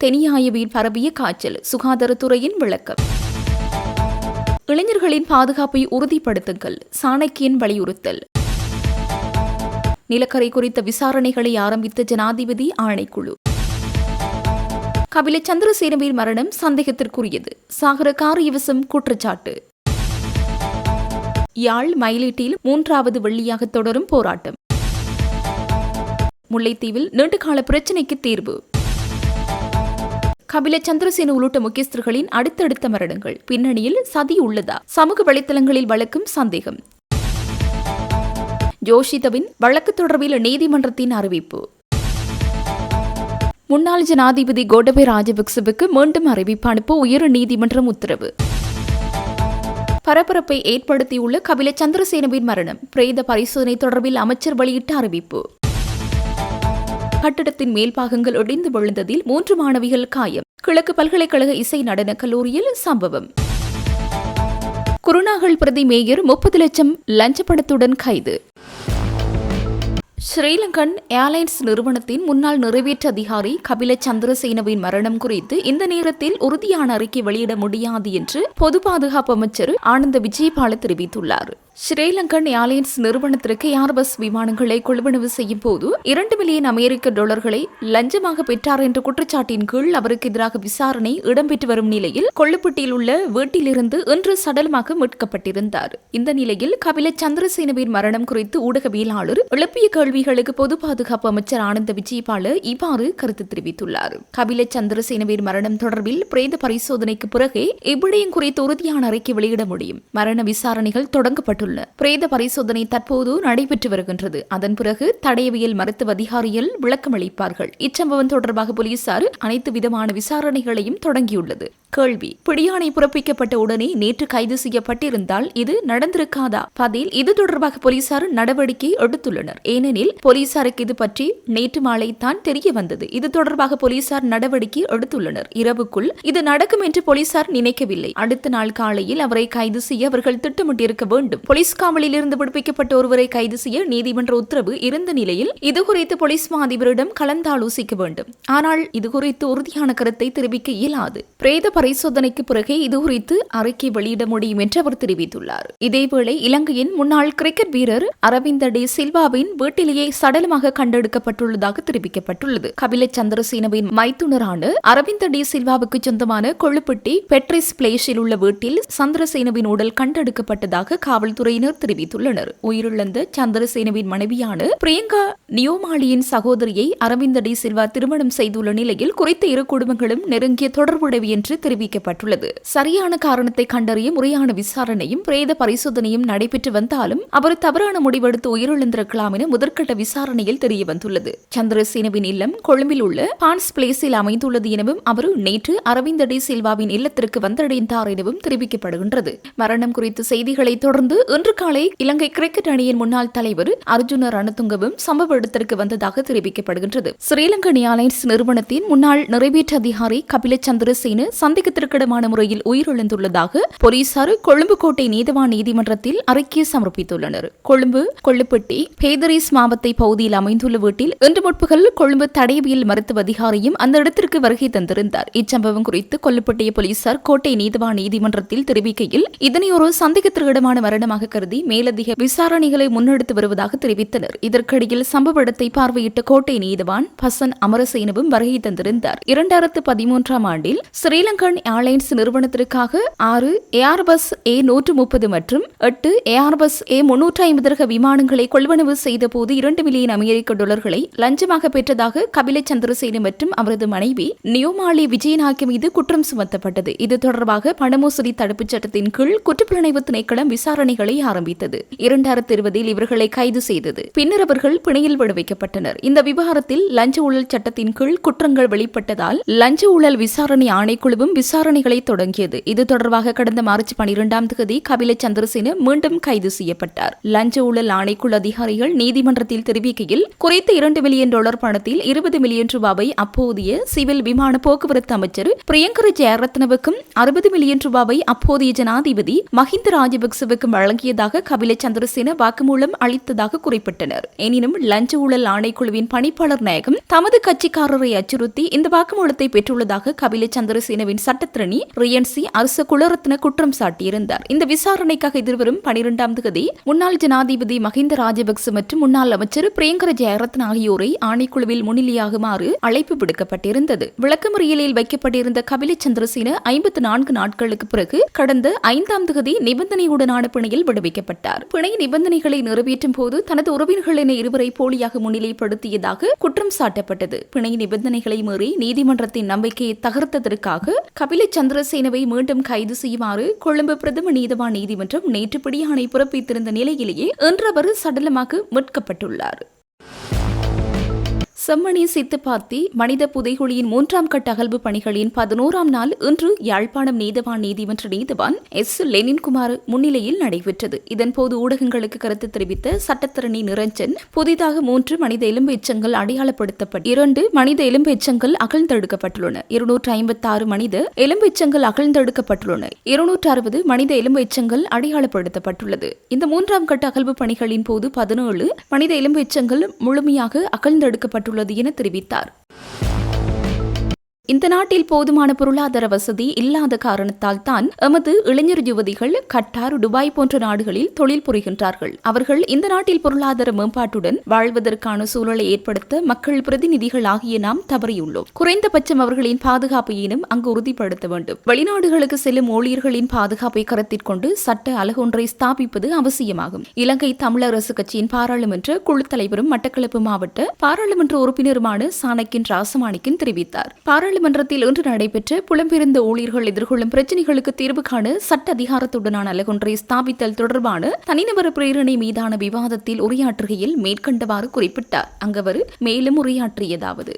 தெனியாயவில் பரவிய காய்ச்சல், சுகாதாரத்துறையின் விளக்கம். இளைஞர்களின் பாதுகாப்பை உறுதிப்படுத்துங்கள், சாணக்கியன் வலியுறுத்தல். நிலக்கரை குறித்த விசாரணைகளை ஆரம்பித்த ஜனாதிபதி ஆணைக்குழு. கபில சந்திரசேனவின் மரணம் சந்தேகத்திற்குரியது, சாகர காரியவசம் குற்றச்சாட்டு. யாழ் மயிலேட்டில் 3வது வெள்ளியாக தொடரும் போராட்டம். முல்லைத்தீவில் நீண்டகால பிரச்சினைக்கு தீர்வு. கபில சந்திரசேன உள்ளிட்ட முக்கியஸ்தர்களின் அடுத்தடுத்த மரணங்கள் பின்னணியில் சதி உள்ளதா? சமூக வலைதளங்களில் வழக்கும் சந்தேகம். ஜோஷிதவின் வழக்கு தொடர்பில் நீதிமன்றத்தின் அறிவிப்பு. முன்னாள் ஜனாதிபதி கோட்டபய ராஜபக்சவுக்கு மீண்டும் அறிவிப்பு அனுப்ப உயர் நீதிமன்றம் உத்தரவு. பரபரப்பை ஏற்படுத்தியுள்ள கபில சந்திரசேனவின் மரணம், பிரேத பரிசோதனை தொடர்பில் அமைச்சர் வெளியிட்ட அறிவிப்பு. கட்டிடத்தின் மேல்பாகங்கள் ஒடிந்து விழுந்ததில் 3 மாணவிகள் காயம், கிழக்கு பல்கலைக்கழக இசை நடன கல்லூரியில் சம்பவம். குருநாகல் பிரதி மேயர் 30 லட்சம் லஞ்சப்பணத்துடன் கைது. ஸ்ரீலங்கன் ஏர்லைன்ஸ் நிறுவனத்தின் முன்னாள் நிறைவேற்று அதிகாரி கபில சந்திரசேனவின் மரணம் குறித்து இந்த நேரத்தில் உறுதியான அறிக்கை வெளியிட முடியாது என்று பொது பாதுகாப்பு அமைச்சர் ஆனந்த விஜயபால தெரிவித்துள்ளார். ஸ்ரீலங்கன் ஏர்லைன்ஸ் நிறுவனத்திற்கு ஏர்பஸ் விமானங்களை கொள்வனவு செய்யும் போது 2 மில்லியன் அமெரிக்க டாலர்களை லஞ்சமாக பெற்றார் என்ற குற்றச்சாட்டின் கீழ் அவருக்கு எதிராக விசாரணை இடம்பெற்று வரும் நிலையில் கொள்ளுப்பட்டியில் உள்ள வீட்டிலிருந்து இன்று சடலமாக மீட்கப்பட்டிருந்தார். இந்த நிலையில் கபில சந்திரசேனவின் மரணம் குறித்து ஊடகவியலாளர் எழுப்பிய கேள்விகளுக்கு பொது பாதுகாப்பு அமைச்சர் ஆனந்த விஜயபால இவ்வாறு கருத்து தெரிவித்துள்ளார். கபில சந்திரசேனவின் மரணம் தொடர்பில் பிரேத பரிசோதனைக்கு பிறகே இவ்விடயம் குறித்து உறுதியான அறிக்கை வெளியிட முடியும். மரண விசாரணைகள் தொடங்கப்பட்டுள்ளன. பிரேத பரிசோதனை தற்போது நடைபெற்று வருகின்றது. அதன் பிறகு தடயவியல் மருத்துவ அதிகாரிகள் விளக்கம் அளிப்பார்கள். இச்சம்பவம் தொடர்பாக போலீசார் அனைத்து விதமான விசாரணைகளையும் தொடங்கியுள்ளது. கேள்வி: பிடியாணை பிறப்பிக்கப்பட்ட உடனே நேற்று கைது செய்யப்பட்டிருந்தால் இது நடந்திருக்காதா? பதில்: இது தொடர்பாக போலீசார் நடவடிக்கை எடுத்துள்ளனர். ஏனெனில் போலீசாருக்கு இது பற்றி நேற்று மாலை தான் தெரிய வந்தது. இது தொடர்பாக போலீசார் நடவடிக்கை எடுத்துள்ளனர். இரவுக்குள் இது நடக்கும் என்று போலீசார் நினைக்கவில்லை. அடுத்த நாள் காலையில் அவரை கைது செய்ய அவர்கள் திட்டமிட்டிருக்க வேண்டும். போலீஸ் காவலில் இருந்து விடுவிக்கப்பட்ட ஒருவரை கைது செய்ய நீதிமன்ற உத்தரவு இருந்த நிலையில் இதுகுறித்து போலீஸ் மாதிபரிடம் கலந்தாலோசிக்க வேண்டும். ஆனால் இதுகுறித்து உறுதியான கருத்தை தெரிவிக்க இயலாது. பிரேத பரிசோதனைக்கு பிறகே இதுகுறித்து அறிக்கை வெளியிட முடியும் என்று அவர் தெரிவித்துள்ளார். இதேவேளை இலங்கையின் முன்னாள் கிரிக்கெட் வீரர் அரவிந்த டி சில்வாவின் வீட்டிலேயே சடலமாக கண்டெடுக்கப்பட்டுள்ளதாக தெரிவிக்கப்பட்டுள்ளது. கபில சந்திரசேனவின் மைத்துனரான அரவிந்த டி சில்வாவுக்கு சொந்தமான கொள்ளுப்பட்டி பெட்ரிஸ் பிளேஸில் உள்ள வீட்டில் சந்திரசேனவின் உடல் கண்டெடுக்கப்பட்டதாக காவல்துறையினர் தெரிவித்துள்ளனர். உயிரிழந்த சந்திரசேனவின் மனைவியான பிரியங்கா நியோமாலியின் சகோதரியை அரவிந்த டி சில்வா திருமணம் செய்துள்ள நிலையில் குறித்த இரு குடும்பங்களும் நெருங்கிய தொடர்புடையவை என்று தெரிவிக்கப்பட்டுள்ளது. சரியான காரணத்தை கண்டறிய முறையான விசாரணையும் பிரேத பரிசோதனையும் நடைபெற்று வந்தாலும் அவர் தவறான முடிவெடுத்து உயிரிழந்திருக்கலாம் என முதற்கட்ட விசாரணையில் தெரிய வந்துள்ளது. சந்திரசேனவின் இல்லம் கொழும்பில் உள்ள பான்ஸ் பிளேஸில் அமைந்துள்ளது எனவும் அவர் நேற்று அரவிந்த டி சில்வாவின் இல்லத்திற்கு வந்தடைந்தார் எனவும் தெரிவிக்கப்படுகின்றது. மரணம் குறித்த செய்திகளை தொடர்ந்து இன்று காலை இலங்கை கிரிக்கெட் அணியின் முன்னாள் தலைவர் அர்ஜுன ரணதுங்கவும் சம்பவ இடத்திற்கு வந்ததாக தெரிவிக்கப்படுகின்றது. ஸ்ரீலங்கன் ஏர்லைன்ஸ் நிறுவனத்தின் முன்னாள் நிறைவேற்று அதிகாரி கபில சந்திரசேன சந்தேகத்திற்கிடமான முறையில் உயிரிழந்துள்ளதாக போலீசார் கொழும்பு கோட்டை நீதவான் நீதிமன்றத்தில் அறிக்கை சமர்ப்பித்துள்ளனர். கொழும்பு கொள்ளுப்பட்டி பேதரிஸ் மாவட்ட பகுதியில் அமைந்துள்ள வீட்டில் இன்று முற்பகல் கொழும்பு தடயவியல் மருத்துவ அதிகாரியும் அந்த இடத்திற்கு வருகை தந்திருந்தார். இச்சம்பவம் குறித்து கொல்லுப்பட்டிய போலீசார் கோட்டை நீதவான் நீதிமன்றத்தில் தெரிவிக்கையில் இதனை ஒரு சந்தேகத்திற்கிடமான மரணமாக கருதி மேலதிக விசாரணைகளை முன்னெடுத்து வருவதாக தெரிவித்தனர். இதற்கிடையில் சம்பவ இடத்தை பார்வையிட்ட கோட்டை நீதவான் பசன் அமரசேனவும் வருகை தந்திருந்தார். 2013ஆம் ஆண்டில் ஸ்ரீலங்கன் ஏர்லைன்ஸ் நிறுவனத்திற்காக 6 ஏர்பஸ் A130 மற்றும் 8 ஏர்பஸ் A350 ரக விமானங்களை கொள்வனவு செய்த போது 2 மில்லியன் அமெரிக்க டாலர்களை லஞ்சமாக பெற்றதாக கபில சந்திரசேன மற்றும் அவரது மனைவி நியோமாலி விஜயநாயக்க மீது குற்றம் சுமத்தப்பட்டது. இது தொடர்பாக பணமோசடி தடுப்புச் சட்டத்தின் கீழ் குற்றப்புலனாய்வு திணைக்களம் விசாரணைகளை ஆரம்பித்தது. 2020இல் இவர்களை கைது செய்தது. பின்னர் அவர்கள் பிணையில் விடுவிக்கப்பட்டனர். இந்த விவகாரத்தில் லஞ்ச ஊழல் சட்டத்தின் கீழ் குற்றங்கள் வெளிப்பட்டதால் லஞ்ச ஊழல் விசாரணை ஆணைக்குழுவும் விசாரணைகளை தொடங்கியது. இது தொடர்பாக கடந்த மார்ச் 12ஆம் தேதி கபில சந்திரசேன மீண்டும் கைது செய்யப்பட்டார். லஞ்ச ஊழல் ஆணைக்குழு அதிகாரிகள் நீதிமன்றத்தில் நீதிமன்றத்தில் தெரிவிக்கையில் குறித்த $2 மில்லியன் பணத்தில் $20 மில்லியன் ரூபாவை அப்போதைய சிவில் விமான போக்குவரத்து அமைச்சர் பிரியங்கர ஜெயரத்னவுக்கும் $60 மில்லியன் ரூபாவை அப்போதைய ஜனாதிபதி மஹிந்த ராஜபக்சவுக்கும் வழங்கியதாக கபில சந்திரசேன வாக்குமூலம் அளித்ததாக குறிப்பிட்டனர். எனினும் லஞ்ச ஊழல் ஆணைக்குழுவின் பணிப்பாளர் நாயகம் தமது கட்சிக்காரரை அச்சுறுத்தி இந்த வாக்குமூலத்தை பெற்றுள்ளதாக கபில சந்திரசேனவின் சட்டத்திரணி ரியன்சி அரச குலரத்ன குற்றம் சாட்டியிருந்தார். இந்த விசாரணைக்காக எதிர்வரும் 12ஆம் தேதி முன்னாள் ஜனாதிபதி மஹிந்த ராஜபக்ச மற்றும் முன்னாள் அமைச்சர் பிரியங்கர ஜெயரத்ன ஆகியோரை ஆணைக்குழுவில் முன்னிலையாகுமாறு அழைப்பு விடுக்கப்பட்டிருந்தது. விளக்கமறியலில் வைக்கப்பட்டிருந்த கபில சந்திரசேன 54 நாட்களுக்கு பிறகு கடந்த 5ஆம் தேதி நிபந்தனையுடனான பிணையில் விடுவிக்கப்பட்டார். பிணை நிபந்தனைகளை நிறைவேற்றும் போது தனது உறவினர்கள் என இருவரை போலியாக முன்னிலைப்படுத்தியதாக குற்றம் சாட்டப்பட்டது. பிணை நிபந்தனைகளை மீறி நீதிமன்றத்தின் நம்பிக்கையை தகர்த்ததற்காக கபில சந்திரசேனவை மீண்டும் கைது செய்யுமாறு கொழும்பு பிரதம நீதவான் நீதிமன்றம் நேற்று பிடியாணை பிறப்பித்திருந்த நிலையிலேயே இன்று அவர் சடலமாக மீட்கப்பட்டுள்ளார். செம்மணி சித்துப்பாத்தி மனித புதைகுழியின் 3ஆம் கட்ட அகழ்வு பணிகளின் 11ஆம் நாள் இன்று யாழ்ப்பாணம் நீதவான் நீதிமன்ற நீதவான் எஸ் லெனின்குமார் முன்னிலையில் நடைபெற்றது. இதன்போது ஊடகங்களுக்கு கருத்து தெரிவித்த சட்டத்தரணி நிரஞ்சன் புதிதாக 3 மனித எலும்பு எச்சங்கள் அடையாளப்படுத்தப்பட்டு 2 மனித எலும்பு எச்சங்கள் அகழ்ந்தெடுக்கப்பட்டுள்ளன. 256 மனித எலும்பு எச்சங்கள் அகழ்ந்தெடுக்கப்பட்டுள்ளன. 260 மனித எலும்பு எச்சங்கள் அடையாளப்படுத்தப்பட்டுள்ளது. இந்த 3ஆம் கட்ட அகழ்வு பணிகளின் போது 17 மனித எலும்பு எச்சங்கள் முழுமையாக அகழ்ந்தெடுக்கப்பட்டுள்ளது என தெரிவித்தார். இந்த நாட்டில் போதுமான பொருளாதார வசதி இல்லாத காரணத்தால் தான் எமது இளைஞர் யுவதிகள் கட்டார், துபாய் போன்ற நாடுகளில் தொழில் புரிகின்றார்கள். அவர்கள் இந்த நாட்டில் பொருளாதார மேம்பாட்டுடன் வாழ்வதற்கான சூழலை ஏற்படுத்த மக்கள் பிரதிநிதிகள் ஆகிய நாம் தவறியுள்ளோம். குறைந்தபட்சம் அவர்களின் பாதுகாப்பையினும் அங்கு உறுதிப்படுத்த வேண்டும். வெளிநாடுகளுக்கு செல்லும் ஊழியர்களின் பாதுகாப்பை கருத்தில் கொண்டு சட்ட அலகொன்றை ஸ்தாபிப்பது அவசியமாகும். இலங்கை தமிழரசு கட்சியின் பாராளுமன்ற குழு தலைவரும் மட்டக்களப்பு மாவட்ட பாராளுமன்ற உறுப்பினருமான சாணக்கியன் ராசமாணிக்கன் தெரிவித்தார். மன்றத்தில் இன்று நடைபெற்ற புலம்பெயர்ந்த ஊழியர்கள் எதிர்கொள்ளும் பிரச்சினைகளுக்கு தீர்வு காண சட்ட அதிகாரத்துடனான அலகொன்றை ஸ்தாபித்தல் தொடர்பான தனிநபர் பிரேரணை மீதான விவாதத்தில் உரையாற்றுகையில் மேற்கண்டவாறு குறிப்பிட்டார். அங்கவர் மேலும் உரையாற்றியதாவது: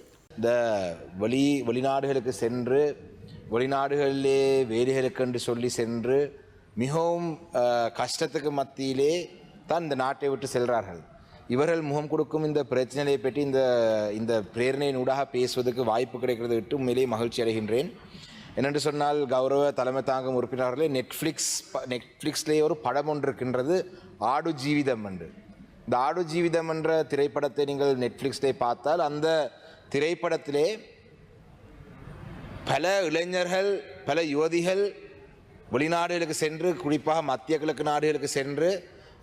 வெளிநாடுகளுக்கு சென்று வெளிநாடுகளிலே வேலைகளுக்கென்று சொல்லி சென்று மிகவும் கஷ்டத்துக்கு மத்தியிலே தான் இந்த நாட்டை விட்டு செல்கிறார்கள். இவர்கள் முகம் கொடுக்கும் இந்த பிரச்சனையை பற்றி இந்த பிரேரணையின் ஊடாக பேசுவதற்கு வாய்ப்பு கிடைக்கிறது விட்டு உண்மையிலேயே மகிழ்ச்சி அடைகின்றேன். என்னென்று சொன்னால், கௌரவ தலைமை தாங்கும் உறுப்பினர்களே, நெட்ஃப்ளிக்ஸ்லேயே ஒரு படம் ஒன்று இருக்கின்றது, ஆடு ஜீவிதம் என்று. இந்த ஆடு ஜீவிதம் என்ற திரைப்படத்தை நீங்கள் நெட்ஃப்ளிக்ஸ்லேயே பார்த்தால் அந்த திரைப்படத்திலே பல இளைஞர்கள், பல யுவதிகள் வெளிநாடுகளுக்கு சென்று, குறிப்பாக மத்திய கிழக்கு நாடுகளுக்கு சென்று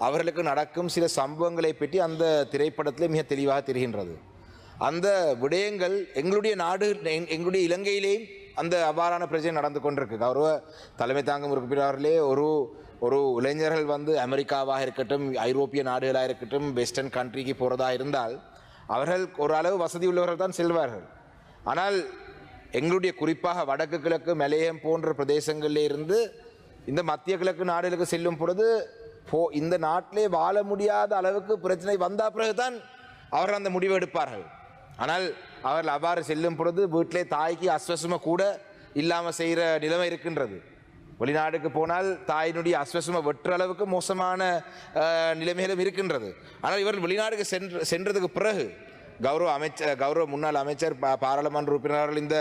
அவர்களுக்கு நடக்கும் சில சம்பவங்களை பற்றி அந்த திரைப்படத்திலே மிக தெளிவாக தெரிகின்றது. அந்த விடயங்கள் எங்களுடைய நாடு, எங்களுடைய இலங்கையிலேயும் அந்த அவ்வாறான பிரச்சனை நடந்து கொண்டிருக்கு. கௌரவ தலைமை தாங்கும் உறுப்பினர்களே, ஒரு இளைஞர்கள் வந்து அமெரிக்காவாக இருக்கட்டும், ஐரோப்பிய நாடுகளாக இருக்கட்டும், வெஸ்டர்ன் கண்ட்ரிக்கு போகிறதா இருந்தால் அவர்கள் ஓரளவு வசதி உள்ளவர்கள் தான் செல்வார்கள். ஆனால் எங்களுடைய குறிப்பாக வடக்கு கிழக்கு, மலையம் போன்ற பிரதேசங்களில் இருந்து இந்த மத்திய கிழக்கு நாடுகளுக்கு செல்லும் பொழுது இந்த நாட்டிலே வாழ முடியாத அளவுக்கு பிரச்சனை வந்த பிறகுதான் அவர்கள் அந்த முடிவு எடுப்பார்கள். ஆனால் அவர்கள் அவ்வாறு செல்லும் பொழுது வீட்டிலே தாய்க்கு அஸ்வசம கூட இல்லாமல் செய்கிற நிலைமை இருக்கின்றது. வெளிநாடுக்கு போனால் தாயினுடைய அஸ்வசம வெற்ற அளவுக்கு மோசமான நிலைமைகளும் இருக்கின்றது. ஆனால் இவர்கள் வெளிநாடுக்கு சென்றதுக்கு பிறகு கௌரவ முன்னாள் அமைச்சர், பாராளுமன்ற உறுப்பினர்கள் இந்த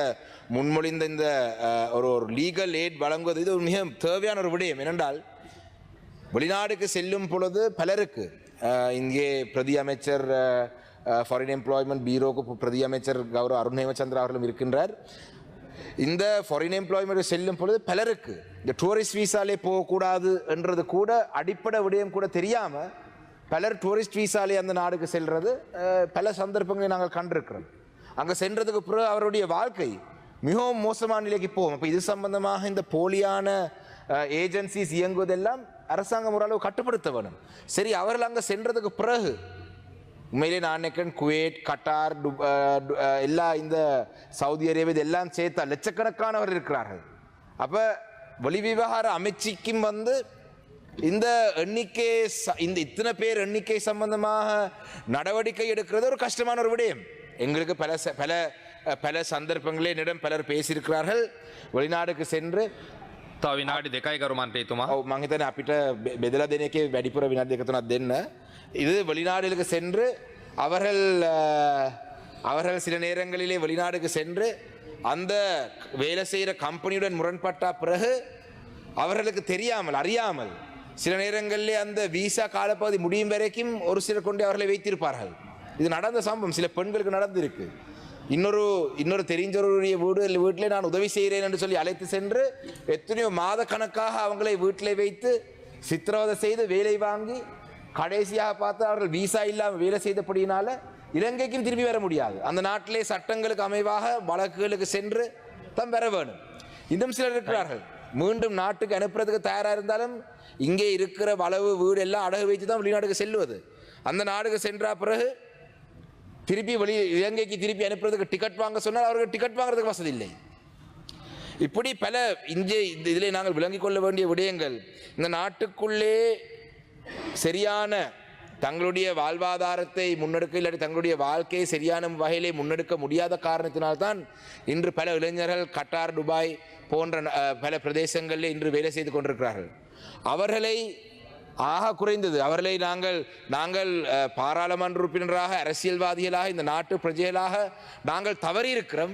முன்மொழிந்த இந்த ஒரு லீகல் எய்ட் வழங்குவது இது மிக தேவையான ஒரு விடயம். ஏனென்றால் வெளிநாடுக்கு செல்லும் பொழுது பலருக்கு, இங்கே பிரதி அமைச்சர், ஃபாரின் எம்ப்ளாய்மெண்ட் பீரோக்கு பிரதி அமைச்சர் கௌரவ அருண் ஹேமச்சந்திரா அவர்களும் இருக்கின்றார். இந்த ஃபாரின் எம்ப்ளாய்மெண்ட் செல்லும் பொழுது பலருக்கு இந்த டூரிஸ்ட் வீசாலே போகக்கூடாது என்றது கூட அடிப்படை விடயம் கூட தெரியாமல் பலர் டூரிஸ்ட் வீசாலே அந்த நாடுக்கு செல்வது பல சந்தர்ப்பங்களை நாங்கள் கண்டிருக்கிறோம். அங்கே சென்றதுக்கு பிறகு அவருடைய வாழ்க்கை மிகவும் மோசமான நிலைக்கு போகும். அப்போ இது சம்பந்தமாக இந்த போலியான ஏஜென்சிஸ் இயங்குவதெல்லாம் அரசாங்கம் ஓரளவு கட்டுப்படுத்த வேணும். சரி, அவர்கள் அங்கே சென்றதுக்கு பிறகு உண்மையிலே நான் நினைக்கிறேன் குவைட், கட்டார், எல்லா இந்த சவுதி அரேபியா இதெல்லாம் சேர்த்தா லட்சக்கணக்கானவர் இருக்கிறார்கள். அப்போ வெளிவிவகார அமைச்சுக்கும் வந்து இந்த எண்ணிக்கை, இந்த இத்தனை பேர் எண்ணிக்கை சம்பந்தமாக நடவடிக்கை எடுக்கிறது ஒரு கஷ்டமான ஒரு விடயம். எங்களுக்கு பல சந்தர்ப்பங்களே என்னிடம் பலர் பேசியிருக்கிறார்கள். வெளிநாடுக்கு சென்று තව විනාඩි 2යි කරු මන්ත්‍රීතුමා. ඔව්, මම හිතන්නේ අපිට බෙදලා දෙන එකේ වැඩිපුර විනාඩි 2 3ක් දෙන්න. இது வெளிநாடுகளுக்கு சென்று அவர்கள் சில நேரங்களிலே வெளிநாடுக்கு சென்று அந்த வேலை செய்கிற கம்பெனியுடன் முரண்பட்ட பிறகு அவர்களுக்கு தெரியாமல் அறியாமல் சில நேரங்களிலே அந்த விசா காலப்பகுதி முடியும் வரைக்கும் ஒரு சிலர் கொண்டு அவர்களை வைத்திருப்பார்கள். இது நடந்த சம்பவம், சில பெண்களுக்கு நடந்திருக்கு. இன்னொரு தெரிஞ்சவருடைய வீட்டிலே நான் உதவி செய்கிறேன் என்று சொல்லி அழைத்து சென்று எத்தனையோ மாத கணக்காக அவங்களை வீட்டிலே வைத்து சித்திரவதை செய்து வேலை வாங்கி கடைசியாக பார்த்து அவர்கள் விசா இல்லாமல் வேலை செய்தபடியினால இலங்கைக்கும் திரும்பி வர முடியாது. அந்த நாட்டிலே சட்டங்களுக்கு அமைவாக வழக்குகளுக்கு சென்று தான் வர வேணும். இன்னும் சிலர் இருக்கிறார்கள், மீண்டும் நாட்டுக்கு அனுப்புறதுக்கு தயாராக இருந்தாலும் இங்கே இருக்கிற வளவு வீடு எல்லாம் அடகு வைத்து தான் வெளிநாட்டுக்கு செல்வது. அந்த நாடுக்கு சென்ற பிறகு திருப்பி இலங்கைக்கு திருப்பி அனுப்புறதுக்கு டிக்கெட் வாங்க சொன்னால் அவர்கள் டிக்கெட் வாங்குறதுக்கு வசதி இல்லை. இப்படி பல இதிலே நாங்கள் விளங்கிக் கொள்ள வேண்டிய விடயங்கள். இந்த நாட்டுக்குள்ளே சரியான தங்களுடைய வாழ்வாதாரத்தை முன்னெடுக்க இல்லாட்டி தங்களுடைய வாழ்க்கையை சரியான வகையிலே முன்னெடுக்க முடியாத காரணத்தினால்தான் இன்று பல இளைஞர்கள் கட்டார், துபாய் போன்ற பல பிரதேசங்களில் இன்று வேலை செய்து கொண்டிருக்கிறார்கள். அவர்களை குறைந்தது அவர்களை நாங்கள் பாராளுமன்ற உறுப்பினராக, அரசியல்வாதிகளாக, இந்த நாட்டு பிரஜைகளாக நாங்கள் தவறி இருக்கிறோம்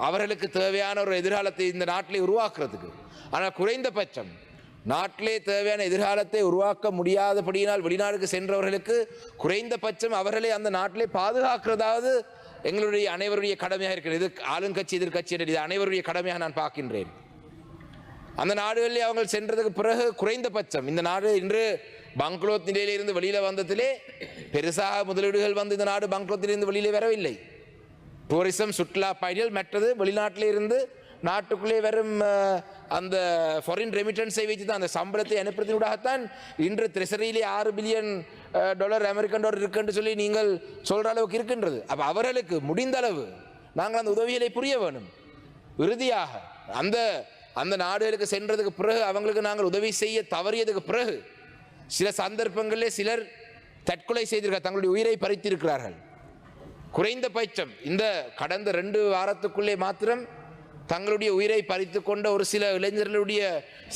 அவர்களுக்கு தேவையான ஒரு எதிர்காலத்தை இந்த நாட்டிலே உருவாக்குறதுக்கு. ஆனால் குறைந்தபட்சம் நாட்டிலே தேவையான எதிர்காலத்தை உருவாக்க முடியாதபடியினால் வெளிநாடுக்கு சென்றவர்களுக்கு குறைந்தபட்சம் அவர்களை அந்த நாட்டிலே பாதுகாக்கிறதாவது எங்களுடைய அனைவருடைய கடமையாக இருக்கிறது. இது ஆளுங்கட்சி எதிர்கட்சி இது அனைவருடைய கடமையாக நான் பார்க்கின்றேன். அந்த நாடுகளில் அவங்க சென்றதுக்கு பிறகு குறைந்தபட்சம் இந்த நாடு இன்று பங்களோத் நிலையிலிருந்து வெளியில் வந்ததிலே பெருசாக முதலீடுகள் வந்து இந்த நாடு பங்களோத்திலிருந்து வெளியிலே வரவில்லை. டூரிசம், சுற்றுலா பயணிகள், மற்றது வெளிநாட்டிலே இருந்து நாட்டுக்குள்ளே வரும் அந்த ஃபாரின் ரெமிட்டன்ஸை வைத்து தான் அந்த சம்பளத்தை அனுப்புறதுக்காகத்தான் இன்று ட்ரெஷரியிலே $6 பில்லியன் அமெரிக்கன் டாலர் இருக்குன்னு சொல்லி நீங்கள் சொல்கிற அளவுக்கு இருக்கின்றது. அப்போ அவர்களுக்கு முடிந்த அளவு நாங்கள் அந்த உதவிகளை புரிய வேணும். இறுதியாக அந்த நாடுகளுக்கு சென்றதுக்கு பிறகு அவங்களுக்கு நாங்கள் உதவி செய்ய தவறியதுக்கு பிறகு சில சந்தர்ப்பங்களிலே சிலர் தற்கொலை செய்திருக்கிறார், தங்களுடைய உயிரை பறித்திருக்கிறார்கள். குறைந்தபட்சம் இந்த கடந்த 2 வாரத்துக்குள்ளே மாத்திரம் தங்களுடைய உயிரை பறித்து கொண்ட ஒரு சில இளைஞர்களுடைய